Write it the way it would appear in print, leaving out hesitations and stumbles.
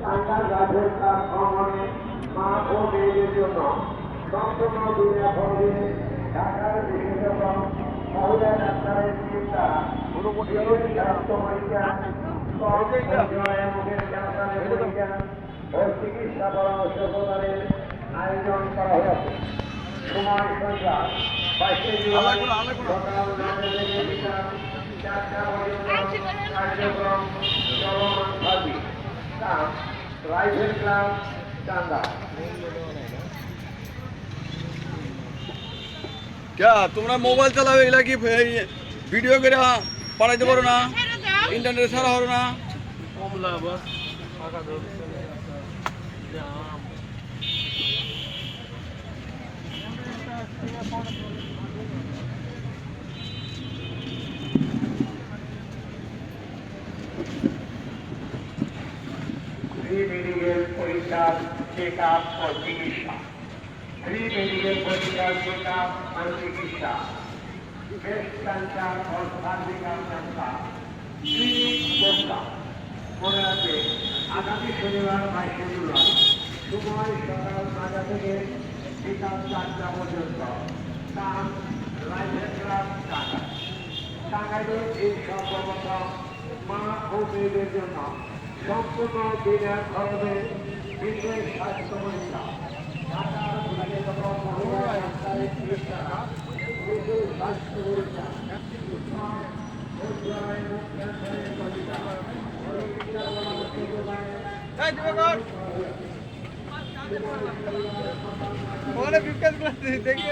টাঙ্গাইল রাজের ক্লাব ভ্রমণে মা ও মেয়েদের জন্য সম্পূর্ণ বিনা খরচে ঢাকার বিশেষজ্ঞ মহিলা ডাক্তারের চিকিৎসা স্বাস্থ্য পরীক্ষা মুখের ক্যান্সারের পরীক্ষা ও চিকিৎসা পরামর্শ প্রদানের আয়োজন করা হয়েছে। সময় সন্ধ্যা 22 জুলাই সকাল 9 থেকে বিকাল 4টা পর্যন্ত কার্যক্রম চলমান থাকবে। কাম রাইফেল ক্লাব চান্দা। क्या তোমরা মোবাইল চালাবে এগুলা কি ভিডিও করে পাঠাইতে পারো না? ইন্টারনেট ছাড়া হলো না? কমলা বাস ফাঁকা ধরছে ফ্রি মেডিকেল পরীক্ষা চেক আপ ও চিকিৎসা। ফ্রি মেডিকেল পরীক্ষা চেক আপ ও চিকিৎসা। ব্রেস্ট ক্যান্সার ও সার্ভিক্যাল ক্যান্সার। ক্লিনিক কোটা। মনে আছে আগামী শনিবার 22 জুলাই সময় সকাল 9টা থেকে বিকাল 4টা পর্যন্ত। কাম রাইফেল ক্লাব ঢাকা। টাঙ্গাইলে এই সর্বপ্রথম মা ও মেয়েদের জন্য সম্পূর্ণ বিনা খরচে বিশেষ স্বাস্থ্য পরীক্ষা। ঢাকার বিশেষজ্ঞ মহিলা ডাক্তারের চিকিৎসা বিশেষ স্বাস্থ্য পরীক্ষা। ওখানে বিকাশ দেখি